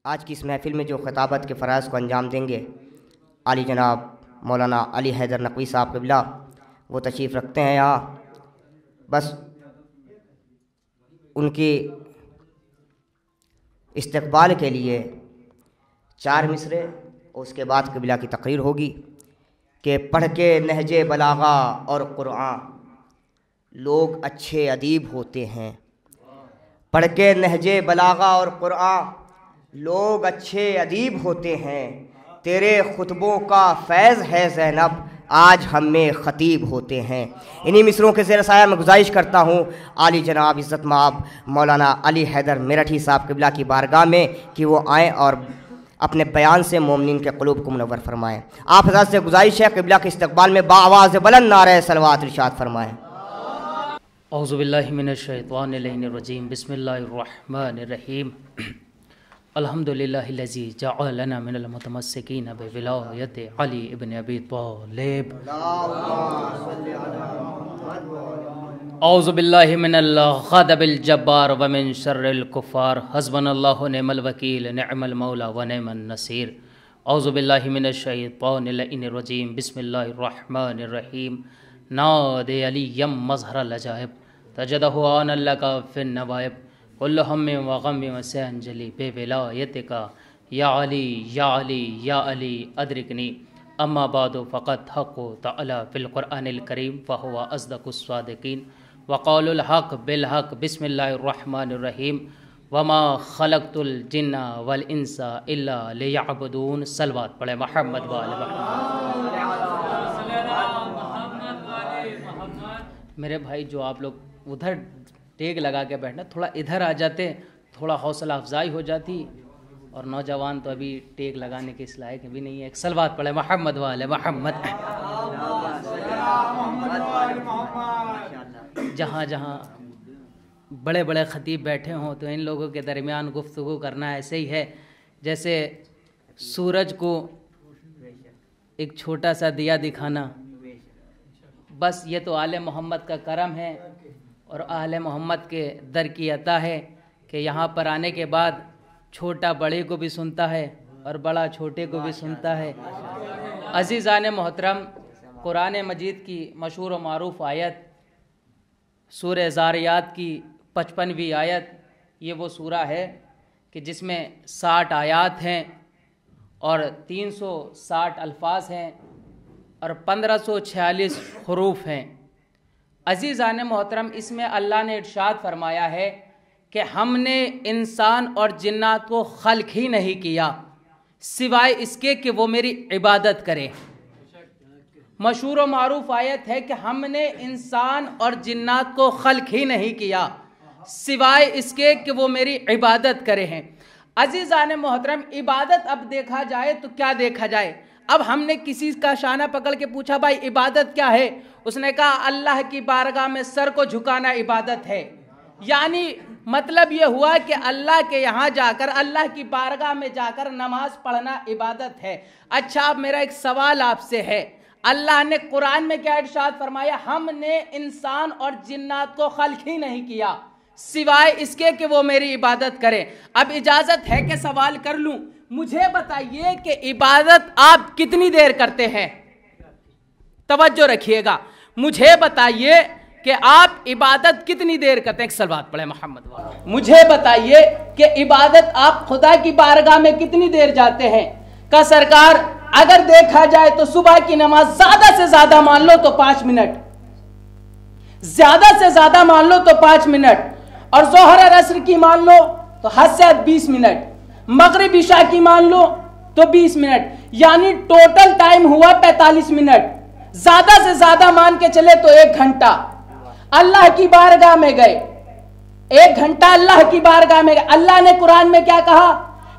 आज की इस महफ़िल में जो ख़िताबत के फ़राइज़ को अंजाम देंगे आली जनाब मौलाना अली हैदर नकवी साहब क़िबला, वो तशरीफ़ रखते हैं यहाँ। बस उनकी इस्तक़बाल के लिए 4 मिसरे और उसके बाद क़िबला की तकरीर होगी कि पढ़ के नहजे बलागा और क़ुरआन लोग अच्छे अदीब होते हैं। पढ़ के नहजे बलागा और क़ुरआन लोग अच्छे अदीब होते हैं। तेरे खुतबों का फैज़ है ज़ैनब, आज हम में ख़तीब होते हैं। इन्हीं मिसरों के ज़ेर साया में गुजारिश करता हूँ आली जनाब इज़्ज़त माब मौलाना अली हैदर मेरठी साहब क़िबला की बारगाह में कि वो आएँ और अपने बयान से मोमिनीन के क़ुलूब को मुनव्वर फरमाएँ। आप हज़रात से गुजारिश है क़िबला के इस्तक़बाल में बाआवाज़ बुलंद नारे सलवात इरशाद फरमाएँ। औज़ु बिल्लाहि मिनश शैतानिर रजीम, बिस्मिल्लाहिर रहमानिर रहीम। अल्हम्दुलिल्लाहिल्लज़ी जअलना मिनल मुतमस्सिकीन बिविलायति अली इब्न अबी तालिब। औज़ु बिल्लाहि मिनल ग़ज़बिल जब्बार व मिन शर्रिल कुफ़ार, हस्बनल्लाहु निअमल वकील निअमल मौला व निअमन नसीर। औज़ु बिल्लाहि मिनश शैतानिर रजीम, बिस्मिल्लाहिर रहमानिर रहीम। नादे अलियम मज़हरल अजाइब तजदहु आनल्लका फिन नवाइब कुल्लु हम्मिन व गम्मिन व सअंजलि बिविलायतिका या अली या अली या अली अदरिकनी। अम्मा बादु फ़क़द हक़्क़ु तअला फ़िल क़ुरआनिल करीम फ़हुवा अस्दक़ुस सादिक़ीन व क़ौलुल हक़्क़ बिल हक़्क़। बिस्मिल्लाहिर रहमानिर रहीम। वमा ख़लक़तुल जिन्ना वल इंसा इल्ला लियअबुदून। सलवात पढ़े मोहम्मद व आले मोहम्मद। मेरे भाई जो आप लोग उधर टेक लगा के बैठना, थोड़ा इधर आ जाते, थोड़ा हौसला अफजाई हो जाती। और नौजवान तो अभी टेक लगाने के इस लायक भी नहीं है। एक सलवात पढ़े मोहम्मद वाले मोहम्मद। जहाँ जहाँ बड़े बड़े ख़तीब बैठे हों तो इन लोगों के दरमियान गुफ्तगू करना ऐसे ही है जैसे सूरज को एक छोटा सा दिया दिखाना। बस ये तो आले मोहम्मद का करम है और आले मोहम्मद के दर की अता है कि यहाँ पर आने के बाद छोटा बड़े को भी सुनता है और बड़ा छोटे को भी सुनता है। अज़ीज़ान मोहतरम, कुरान मजीद की मशहूर व मारूफ़ आयत सूरह ज़ारियात की 55वीं आयत, ये वो सूरा है कि जिसमें 60 आयात हैं और 360 अल्फाज हैं और 1546 हरूफ हैं। अज़ीज़ान मोहतरम, इसमें अल्लाह ने इरशाद फरमाया है कि हमने इंसान और जिन्नात को खल्क ही नहीं किया सिवाय इसके कि वो मेरी इबादत करें। मशहूर व मारूफ आयत है कि हमने इंसान और जिन्नात को खल्क ही नहीं किया सिवाय इसके कि वो मेरी इबादत करें हैं। अज़ीज़ान मोहतरम, इबादत अब देखा जाए तो क्या देखा जाए। अब हमने किसी का शाना पकड़ के पूछा भाई इबादत क्या है, उसने कहा अल्लाह की बारगाह में सर को झुकाना इबादत है। यानी मतलब ये हुआ कि अल्लाह के यहाँ जाकर, अल्लाह की बारगाह में जाकर नमाज पढ़ना इबादत है। अच्छा, अब मेरा एक सवाल आपसे है, अल्लाह ने कुरान में क्या इरशाद फरमाया? हमने इंसान और जिन्नात को खल्क ही नहीं किया सिवाय इसके कि वो मेरी इबादत करें। अब इजाज़त है कि सवाल कर लूँ? मुझे बताइए कि इबादत आप कितनी देर करते हैं? तवज्जो रखिएगा, मुझे बताइए कि आप इबादत कितनी देर करते हैं? एक सलवात पढ़े मोहम्मद वाला। मुझे बताइए कि इबादत आप खुदा की बारगाह में कितनी देर जाते हैं? का सरकार, अगर देखा जाए तो सुबह की नमाज ज्यादा से ज्यादा मान लो तो 5 मिनट, ज्यादा से ज्यादा मान लो तो 5 मिनट, और जोहर और असर की मान लो तो हद से हद 20 मिनट, मगरिब इशा की मान लो तो 20 मिनट, यानी टोटल टाइम हुआ 45 मिनट। ज्यादा से ज्यादा मान के चले तो 1 घंटा अल्लाह की बारगाह में गए, 1 घंटा अल्लाह की बारगाह में गए। अल्लाह ने कुरान में क्या कहा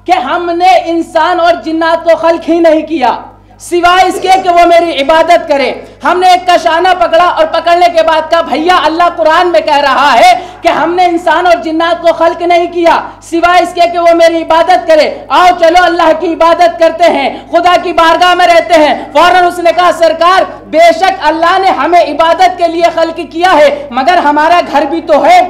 कि हमने इंसान और जिन्नात को खल्क ही नहीं किया सिवाय इसके कि वो मेरी इबादत करें। हमने एक का शाना पकड़ा और पकड़ने के बाद कहा भैया अल्लाह कुरान में कह रहा है कि हमने इंसान और जिन्नात को खल्क नहीं किया सिवाय इसके कि वो मेरी इबादत करे। आओ चलो अल्लाह की इबादत करते हैं, खुदा की बारगाह में रहते हैं। फौरन उसने कहा सरकार, बेशक अल्लाह ने हमें इबादत के लिए खल्क किया है मगर हमारा घर भी तो है।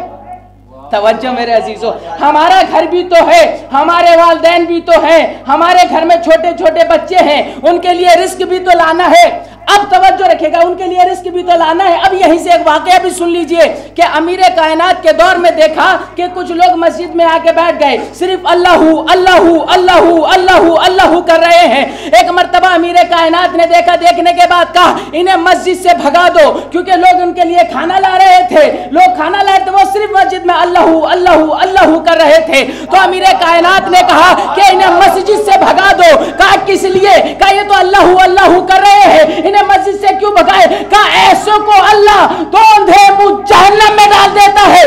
तवज्जो मेरे अजीजों, हमारा घर भी तो है, हमारे वालिदैन भी तो है, हमारे घर में छोटे छोटे बच्चे हैं, उनके लिए रिस्क भी तो लाना है। अब तवज्जो रखिएगा, उनके लिए रिस्क भी तो लाना है। अब यहीं से एक वाकया भी सुन लीजिए कि अमीर कायनात के दौर में देखा कि कुछ लोग मस्जिद में आके बैठ गए, सिर्फ अल्लाहू अल्लाहू अल्लाहू अल्लाहू अल्लाहू कर रहे हैं। एक मर्तबा अमीर कायनात ने देखा, देखने के बाद कहा इन्हें मस्जिद से भगा दो, क्योंकि लोग उनके लिए खाना ला रहे थे, लोग खाना लाए थे, वो सिर्फ मस्जिद में अल्लाहू अल्लाहू अल्लाहू कर रहे थे। तो अमीर कायनात ने कहा कि इन्हें मस्जिद से भगा दो। कहा किस लिए? कहा ये तो अल्लाहू अल्लाहू कर रहे हैं, मस्जिद से क्यों भगाए? कहा ऐसों को अल्लाह धोंधे मुंह जहन्नम में डाल देता है।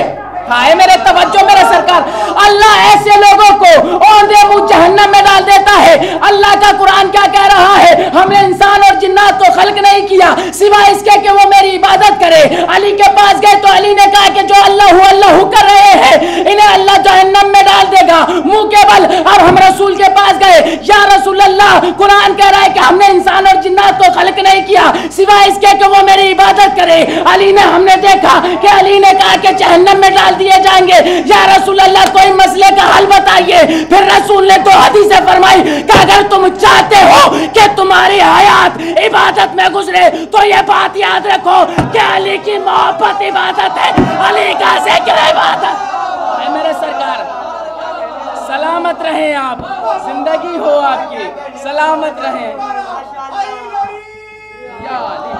हाय मेरे तवज्जो मेरे सरकार, अल्लाह ऐसे लोगों को औंधे मुंह जहन्नम में डाल देता है। अल्लाह का कुरान क्या कह रहा है? हमने इंसान और जिन्नात को खल्क नहीं किया सिवाय इसके कि वो मेरी इबादत करे। अली के पास गए तो अली ने कहा कि जो अल्लाहू अल्लाहू कर रहे हैं इन्हें अल्लाह जहन्नम में डाल देगा, मुंह के बल। अब हम रसूल के पास गए, या रसूल अल्लाह, कुरान कह रहा है कि हमने इंसान और जिन्नात को खल्क नहीं किया सिवाय इसके कि वो मेरी इबादत करे। अली ने, हमने देखा कि अली ने कहा कि जहन्नम में डाल दिए जाएंगे। या रसूल अल्लाह कोई मसले का हल बताइए। फिर रसूल ने तो हदीस फरमाई कि अगर तुम चाहते हो कि तुम्हारी हयात इबादत में गुजरे तो ये बात याद रखो कि अली की मोहब्बत इबादत है, अली का जिक्र इबादत है। मेरे सरकार सलामत रहें, आप जिंदगी हो आपकी, सलामत रहें। या अली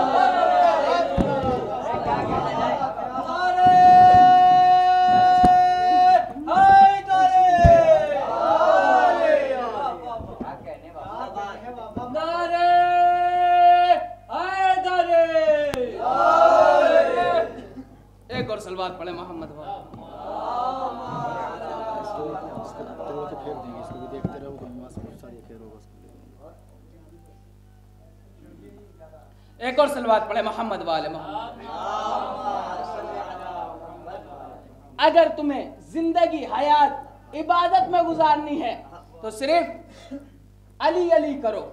एक और सलवात पढ़े मोहम्मद एक और सलवात पढ़े मोहम्मद वाले मोहम्मद। अगर तुम्हें जिंदगी हयात इबादत में गुजारनी है तो सिर्फ अली अली करो,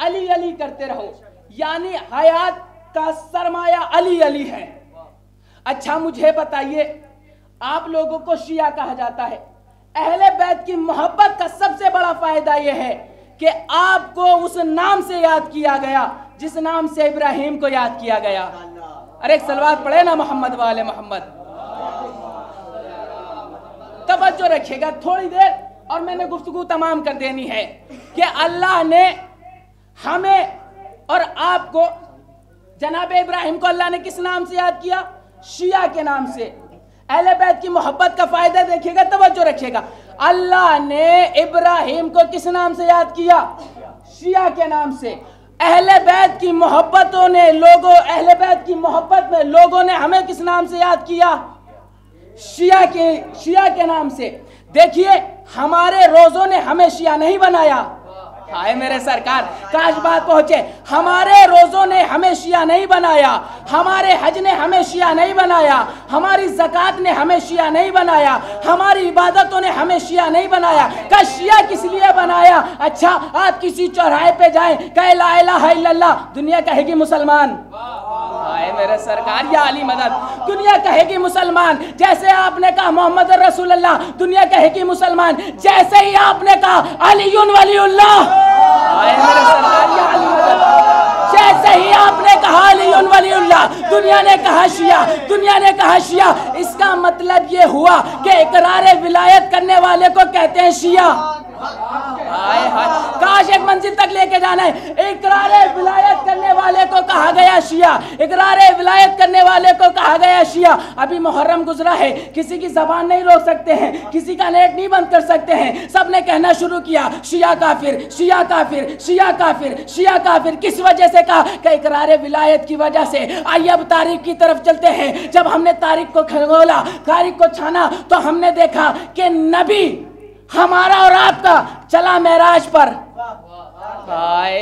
अली अली करते रहो, यानी हयात का सरमाया अली अली है। अच्छा मुझे बताइए, आप लोगों को शिया कहा जाता है। अहले बैत की मोहब्बत का सबसे बड़ा फायदा यह है कि आपको उस नाम से याद किया गया जिस नाम से इब्राहिम को याद किया गया। अरे एक सलवात पढ़े ना मोहम्मद वाले मोहम्मद। तवज्जो रखिएगा थोड़ी देर और मैंने गुफ्तगू तमाम कर देनी है कि अल्लाह ने हमें और आपको, जनाब इब्राहिम को अल्लाह ने किस नाम से याद किया? शिया के नाम से। अहले बैत की मोहब्बत का फायदा देखिएगा, तवज्जो रखिएगा। अल्लाह ने इब्राहिम को किस नाम से याद किया? शिया के नाम से। अहले बैत की मोहब्बतों ने लोगों, अहले बैत की मोहब्बत में लोगों ने हमें किस नाम से याद किया? शिया के नाम से। देखिए हमारे रोजों ने हमें शिया नहीं बनाया। हाय मेरे सरकार, काश बात पहुंचे। हमारे रोजों ने हमें शिया नहीं बनाया, हमारे हज ने हमें शिया नहीं बनाया, हमारी ज़कात ने हमें शिया नहीं बनाया, हमारी इबादतों ने हमें शिया नहीं बनाया। का शिया किस लिए बनाया? अच्छा आप किसी चौराहे पे जाएं, कहे ला इलाहा इल्लल्लाह, दुनिया कहेगी मुसलमान। हाय मेरे सरकार, या अली मदद, दुनिया कहेगी मुसलमान। जैसे आपने कहा मोहम्मद रसूलुल्लाह, दुनिया कहेगी मुसलमान। जैसे ही आपने कहा अलीयुन वलीउल्लाह, जैसे ही आपने कहा अलीयुन वलीउल्लाह, दुनिया ने कहा शिया, दुनिया ने कहा शिया। इसका मतलब ये हुआ कि इकरार विलायत करने वाले को कहते हैं शिया। काश एक मंजिल तक लेके जाना है। इकरार विलायत करने वाले को कहा गया शिया, इकरार विलायत करने वाले को कहा गया शिया। अभी मुहर्रम गुजरा है, किसी की जबान नहीं रोक सकते हैं, किसी का नेट नहीं बंद कर सकते हैं। सबने कहना शुरू किया शिया काफिर, शिया काफिर, शिया काफिर, शिया काफिर। किस वजह से कहा? कि इकरार विलायत की वजह से। आइए अब तारीख की तरफ चलते हैं। जब हमने तारीख को खंगोला, तारीख को छाना, तो हमने देखा कि नबी हमारा और आपका चला मेराज पर।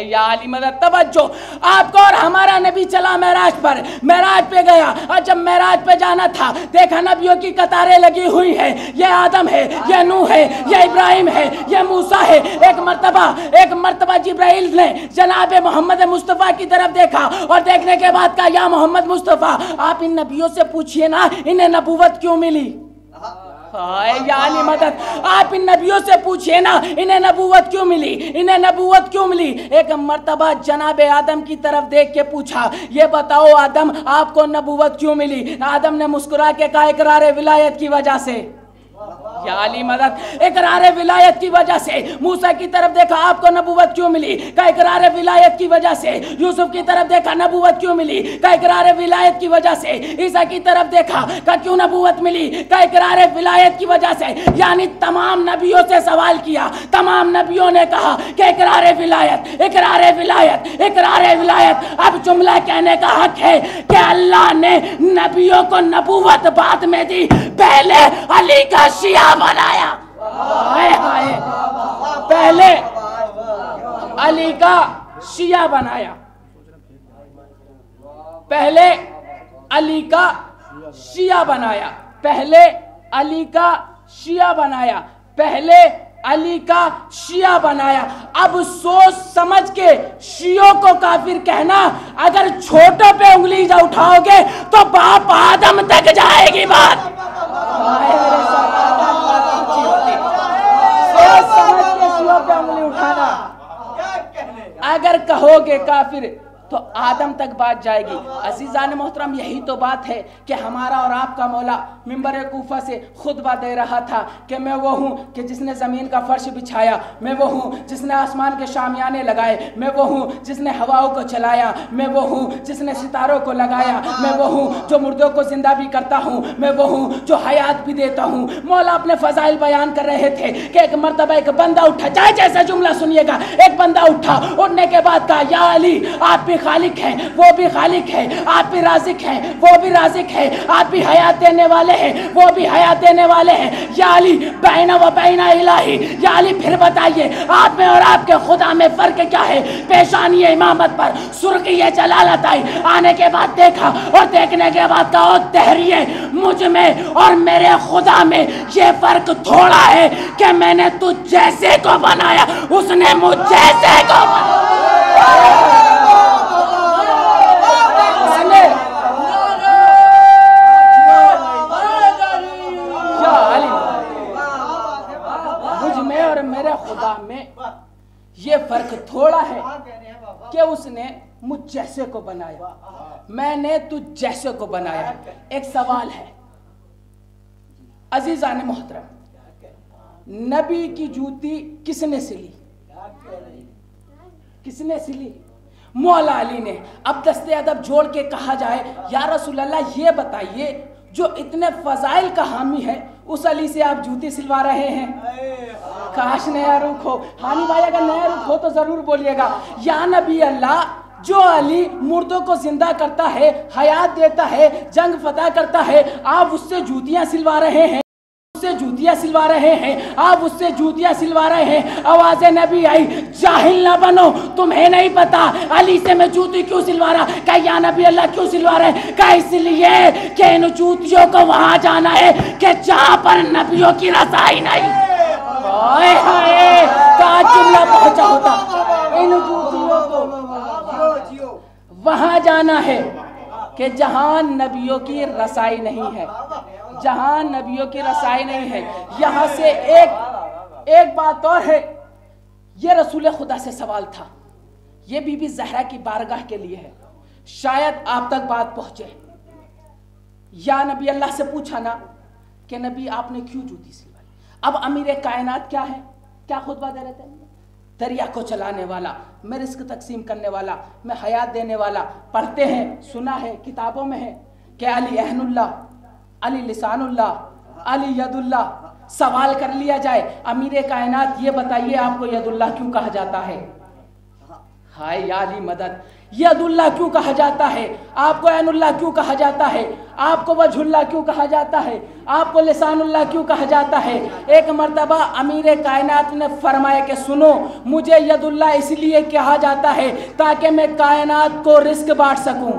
या अली मदद, तवज्जो, आपका और हमारा नबी चला मेराज पर, मेराज पे गया। और जब मेराज पे जाना था, देखा नबियों की कतारें लगी हुई है। ये आदम है, ये नूह है, ये इब्राहिम है, ये मूसा है। एक मर्तबा जिब्राइल ने जनाब मोहम्मद मुस्तफ़ा की तरफ देखा और देखने के बाद कहा या मोहम्मद मुस्तफ़ा, आप इन नबियों से पूछिए ना इन्हें नबूवत क्यों मिली। या अली मदद, आप इन नबियों से पूछिए ना इन्हें नबूवत क्यों मिली, इन्हें नबूवत क्यों मिली। एक मर्तबा जनाब आदम की तरफ देख के पूछा, ये बताओ आदम आपको नबूवत क्यों मिली। आदम ने मुस्कुरा के कहा, इकरार विलायत की वजह से। या अली मदद, इकरार विलायत की वजह से। मूसा की तरफ देखा, आपको नबूवत क्यों मिली, का इकरार विलायत की वजह से। यूसुफ की तरफ देखा, नबूवत क्यों मिली, का इकरार विलायत की वजह से। ईसा की तरफ देखा, का क्यों नबूवत मिली, का इकरार विलायत की वजह से। यानी तमाम नबियों से सवाल किया, तमाम नबियों ने कहा कि इकरार विलायत, इकरार विलायत, इकरार विलायत। अब जुमला कहने का हक है कि अल्लाह ने नबियों को नबूवत बाद में दी, पहले अली का शिया बनाया। हाय हाय, पहले अली का शिया बनाया, पहले अली का शिया बनाया, पहले अली का शिया बनाया, पहले अली का शिया बनाया। अब सोच समझ के शियों को काफिर कहना, अगर छोटों पे उंगली जा उठाओगे तो बाप आदम तक जाएगी बात। सोच समझ के शियों पे उंगली उठाना, अगर कहोगे काफिर तो आदम तक बात जाएगी। अजीज़ान मोहतरम, यही तो बात है कि हमारा और आपका मौला मिंबर कूफा से खुतबा दे रहा था कि मैं वो हूँ कि जिसने ज़मीन का फर्श बिछाया, मैं वो हूँ जिसने आसमान के शामियाने लगाए, मैं वो हूँ जिसने हवाओं को चलाया, मैं वो हूँ जिसने सितारों को लगाया, मैं वो हूँ जो मुर्दों को जिंदा भी करता हूँ, मैं वो हूँ जो हयात भी देता हूँ। मौला अपने फ़ज़ाइल बयान कर रहे थे कि एक मरतबा एक बंदा उठा, चाहे जैसा जुमला सुनिएगा, एक बंदा उठा, उठने के बाद कहा, या अली आप भी खालिक हैं, वो भी खालिक है, आप भी राज़िक हैं, वो भी राज़िक है, आप भी हयात देने वाले हैं, वो भी हयात देने वाले हैं। या अली बैना व बैना इलाही, या अली फिर बताइए आप में और आपके खुदा में फर्क क्या है। पेशानी इमामत पर सुर्खी जलालत आई, आने के बाद देखा और देखने के बाद कहा, तहरिए मुझ में और मेरे खुदा में ये फर्क थोड़ा है कि मैंने तुझ जैसे को बनाया, उसने मुझ जैसे को बनाया। मेरे खुदा में ये फर्क थोड़ा है कि उसने मुझ जैसे को बनाया, मैंने तुझ जैसे को बनाया। एक सवाल है अजीज़ान मोहतरम, नबी की जूती किसने सिली, किसने सिली? मौला अली ने। अब दस्ते अदब जोड़ के कहा जाए, या रसूल अल्लाह ये बताइए, जो इतने फजाइल का हामी है उस अली से आप जूती सिलवा रहे हैं? काश नया रुख हो। हानी भाई अगर नया रुख हो तो जरूर बोलिएगा। या नबी अल्लाह, जो अली मुर्दों को जिंदा करता है, हयात देता है, जंग फतह करता है, आप उससे जूतियां सिलवा रहे हैं, उससे जूतियां सिलवा रहे हैं, आप उससे जूतियां सिलवा रहे हैं। आवाज़ नबी आई, जाहिल ना बनो, तुम्हें नहीं पता अली से मैं जूती क्यों सिलवा रहा। क्या या नबी अल्लाह क्यों सिलवा रहे? क्या इसलिए कि इन जूतियों को वहां जाना है कि जहां पर नबियों की रसाई नहीं। हाय हाय, क्या जुमला पहुंचा होता। इन जूतियों को वहां जाना है कि जहां नबियों की रसाई नहीं है, जहां नबियों की रसाई नहीं है। यहां से एक बात और है, ये रसूल खुदा से सवाल था, ये बीबी ज़हरा की बारगाह के लिए है, शायद आप तक बात पहुंचे। या नबी अल्लाह से पूछा ना कि नबी आपने क्यों जूती सिलवाई। अब अमीर कायनात क्या है, क्या खुतबा दे रहे थे? दरिया को चलाने वाला, मैं रिस्क तकसीम करने वाला, मैं हयात देने वाला। पढ़ते हैं, सुना है, किताबों में है कि अली अहनुल्लाह, अली लिसानुल्लाह, अली यदुल्लाह। सवाल कर लिया जाए, अमीर कायनात ये बताइए आपको यदुल्लाह क्यों कहा जाता है? हाय या अली मदद, यदुल्लाह क्यों कहा जाता है? आपको ऐनुल्लाह क्यों कहा जाता है? आपको वजहुल्लाह क्यों कहा जाता है? आपको लिसानुल्लाह क्यों कहा जाता है? एक मर्तबा अमीर कायनात ने फरमाया कि सुनो, मुझे यदुल्लाह इसलिए कहा जाता है ताकि मैं कायनात को रिस्क बांट सकूं।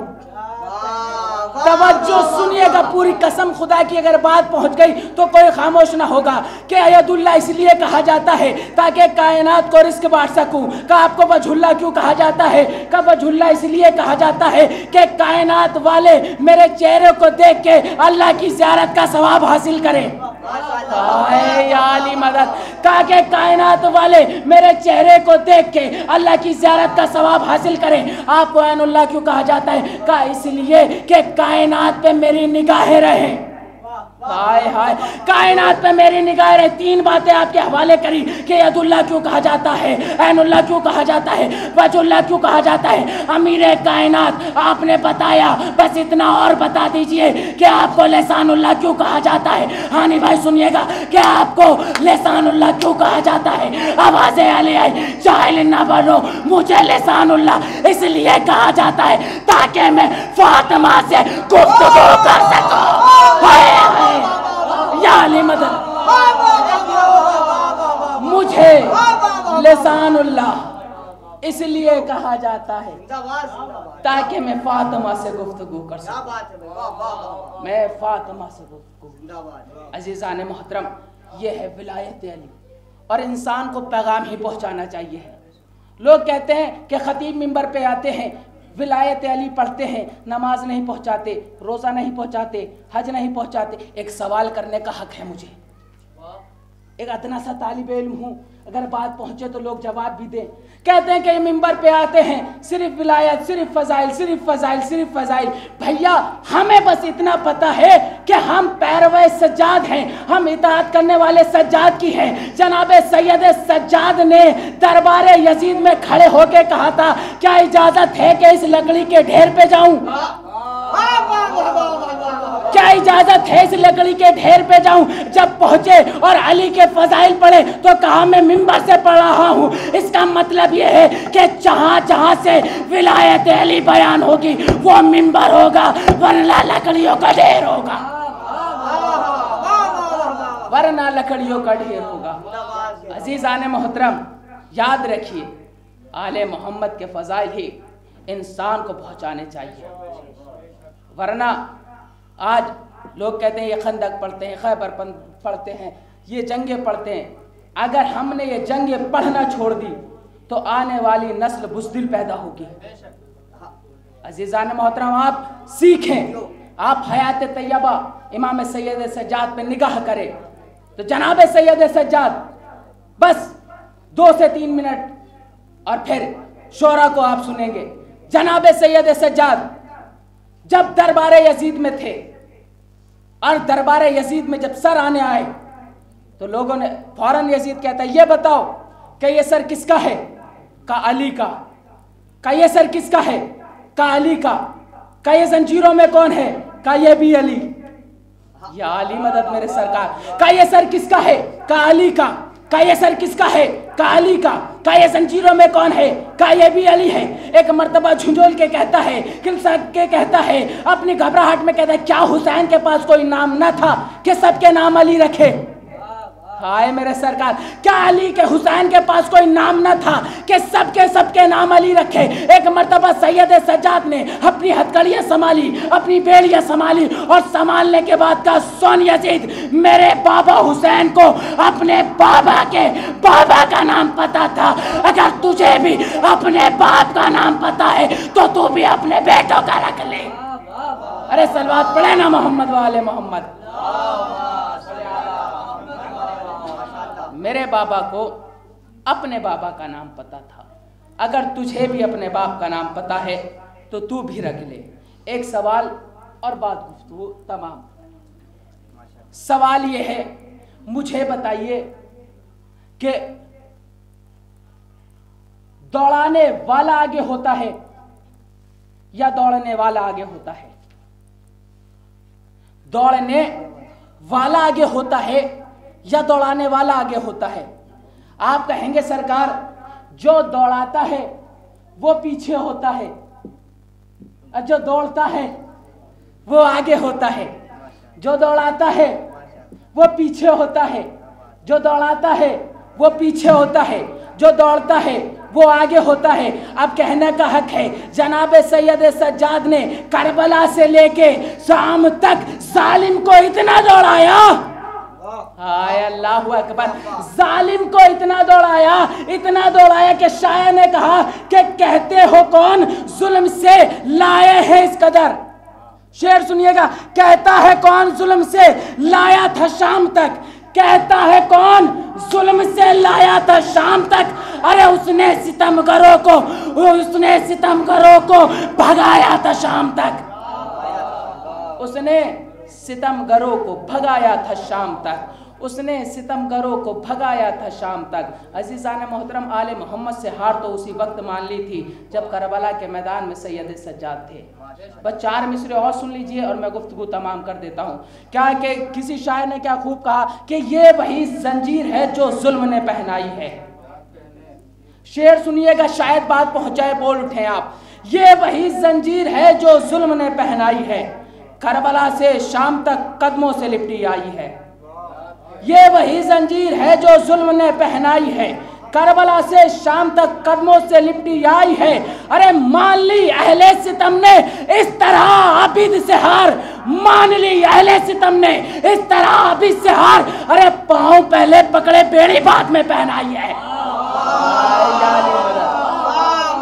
तवज्जो सुनिएगा, पूरी कसम खुदा की अगर बात पहुंच गई तो कोई खामोश ना होगा। कि यदुल्लाह इसलिए कहा जाता है ताकि कायनात को रिस्क बांट सकूं। का आपको वजहुल्लाह क्यों कहा जाता है? का वजहुल्लाह इसलिए कहा जाता है कि कायनात वाले मेरे चेहरे को देख के अल्लाह की ज़ियारत का सवाब हासिल करें। या अली मदद। कहा के कायनात वाले मेरे चेहरे को देख के अल्लाह की ज़ियारत का सवाब हासिल करें। आपको ऐनुल्लाह क्यों कहा जाता है? कहा इसलिए कि कायनात पे मेरी निगाहें रहें। हाय हाय, कायनात पे मेरी निगाह रहे। तीन बातें आपके हवाले करी कि यदुल्लाह क्यों कहा जाता है, ऐनुल्लाह क्यों कहा जाता है, वजुल्लाह क्यों कहा जाता है। अमीर कायनात आपने बताया, बस इतना और बता दीजिए कि आपको लिसानुल्लाह क्यों कहा जाता है। हानी भाई सुनिएगा कि आपको लिसानुल्लाह क्यों कहा जाता है। आवाज़ें आले आई, जाहिल ना बनो, मुझे लिसानुल्लाह इसलिए कहा जाता है ताकि मैं फातिमा से गुफ्तगू कर सकूं। या अली मदद, मुझे लिसानुल्लाह इसलिए कहा जाता है ताकि मैं फातिमा से गुफ्तगू कर सकूं। मैं फातिमा से गुफ्तगू। अजीज़ान मोहतरम, ये है विलायत अली और इंसान को पैगाम ही पहुंचाना चाहिए है। लोग कहते हैं कि खतीब मिंबर पे आते हैं, विलायत अली पढ़ते हैं, नमाज नहीं पहुंचाते, रोज़ा नहीं पहुंचाते, हज नहीं पहुंचाते। एक सवाल करने का हक है मुझे। एक अदना सा तालिब इल्म हूँ, अगर बात पहुंचे तो लोग जवाब भी दें। कहते हैं कि ये मिंबर पे आते हैं, सिर्फ विलायत, सिर्फ फजाइल, सिर्फ फजाइल, सिर्फ फजाइल। भैया हमें बस इतना पता है कि हम पैरवे सज्जाद हैं, हम इताअत करने वाले सज्जाद की हैं। जनाब सैयद सज्जाद ने दरबार यजीद में खड़े होके कहा था, क्या इजाजत है कि इस लकड़ी के ढेर पे जाऊं? क्या इजाजत है इस लकड़ी के ढेर पे जाऊं? जब पहुंचे और अली के फजाइल पढ़े तो कहा मैं मिंबर से पढ़ रहा हूं। इसका मतलब यह है कि जहां जहां से विलायत अली बयान होगी वो मिंबर होगा, वरना लकड़ियों का ढेर होगा, वरना लकड़ियों का ढेर होगा। अजीज़ान मोहतरम, याद रखिए आले मोहम्मद के फजाइल ही इंसान को पहुंचाने चाहिए। वरना आज लोग कहते हैं ये खंदक पढ़ते हैं, खैबर पढ़ते हैं, ये जंगें पढ़ते हैं। अगर हमने ये जंगें पढ़ना छोड़ दी तो आने वाली नस्ल बुज़दिल पैदा होगी। अजीज़ान मोहतरम, आप सीखें, आप हयात तैयबा इमाम सैयद सज्जाद पे निगाह करें तो जनाब सैयद सज्जाद बस 2 से 3 मिनट और फिर शोरा को आप सुनेंगे। जनाब सैयद सज्जाद जब दरबार यजीद में थे और दरबार यजीद में जब सर आने आए तो लोगों ने फौरन, यजीद कहता है ये बताओ कि ये सर किसका है? का अली का। का ये सर किसका है? का अली का। का ये जंजीरों में कौन है? का ये भी अली। या अली मदद मेरे सरकार। का ये सर किसका है? का अली का। का ये सर किसका है? का अली का। का ये जंजीरों में कौन है? का ये भी अली है। एक मर्तबा झुंझोल के कहता है, किलसा के कहता है, अपनी घबराहट में कहता है क्या हुसैन के पास कोई नाम न था कि सबके नाम अली रखे? हाय मेरे सरकार, क्या अली के हुसैन के पास कोई नाम न था कि सबके नाम अली रखे? एक मर्तबा सैयद सज्जाद ने अपनी हथकड़ियाँ संभाली, अपनी बेड़ियाँ संभाली और संभालने के बाद कहा, सुन यजीद, मेरे बाबा हुसैन को अपने बाबा के बाबा का नाम पता था। अगर तुझे भी अपने बाप का नाम पता है तो तू भी अपने बेटों का रख ले। अरे सलवात पढ़े ना मोहम्मद वाले मोहम्मद। मेरे बाबा को अपने बाबा का नाम पता था, अगर तुझे भी अपने बाप का नाम पता है तो तू भी रख ले। एक सवाल और बात गुफ्तगू तमाम। सवाल ये है, मुझे बताइए कि दौड़ाने वाला आगे होता है या दौड़ने वाला आगे होता है? दौड़ने वाला आगे होता है या दौड़ाने वाला आगे होता है? आप कहेंगे सरकार जो दौड़ाता है वो पीछे होता है और जो दौड़ता है वो आगे होता है। जो दौड़ाता है वो पीछे होता है, जो दौड़ाता है वो पीछे होता है, जो दौड़ता है वो आगे होता है। अब कहने का हक है, जनाब सैयद सज्जाद ने करबला से लेके शाम तक जालिम को इतना दौड़ाया, हाय अल्लाहु अकबर, जालिम को इतना दौड़ाया कि शायर ने कहा कि कहते हो कौन जुल्म से लाए हैं इस कदर। शेर सुनिएगा, कहता है कौन जुल्म से लाया था शाम तक, कहता है कौन जुल्म से लाया था शाम तक। अरे उसने सितमगरों को भगाया था शाम तक, उसने सितमगरों को भगाया था शाम तक, उसने सितमगरों को भगाया था शाम तक। अजीज़ान मोहतरम, आले मोहम्मद से हार तो उसी वक्त मान ली थी जब करबला के मैदान में सैयद सज्जाद थे। बस 4 मिसरे और सुन लीजिए और मैं गुफ्तगू तमाम कर देता हूँ। क्या कि किसी शायर ने क्या खूब कहा कि ये वही जंजीर है जो जुल्म ने पहनाई है। शेर सुनिएगा, शायद बात पहुंचाए, बोल उठे आप। ये वही जंजीर है जो जुल्म ने पहनाई है, करबला से शाम तक कदमों से लिपटी आई है। ये वही जंजीर है जो जुल्म ने पहनाई है, करबला से शाम तक कदमों से लिपटी आई है। अरे मान ली अहले सितम ने इस तरह आबिद से हार, मान ली अहले सितम ने इस तरह आबिद से हार। अरे पाँव पहले पकड़े, बेड़ी बाद में पहनाई है।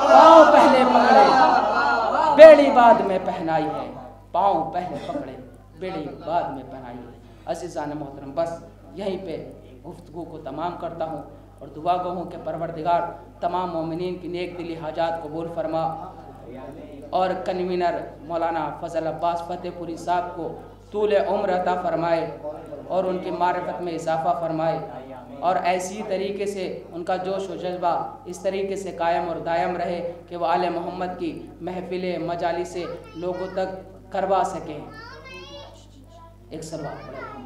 पाँव पहले पकड़े, बेड़ी बाद में पहनाई है। पाँव पहले पकड़े, बेड़ी बाद में पहनाई है। अज़ीज़ान मोहतरम, बस यहीं पे गुफ्तगू को तमाम करता हूँ और दुआ गो हूँ कि परवरदिगार तमाम मोमिनीन की नेक दिली हाजात कबूल फरमा और कन्वीनर मौलाना फजल अब्बास फतेहपुरी साहब को तूल उम्र अता फरमाए और उनकी मारिफत में इजाफ़ा फरमाए और ऐसी तरीके से उनका जोश व जज्बा इस तरीके से कायम और दायम रहे कि वह आले मोहम्मद की महफिल मजाली से लोगों तक करवा सकें। एक सलवात पढ़ें।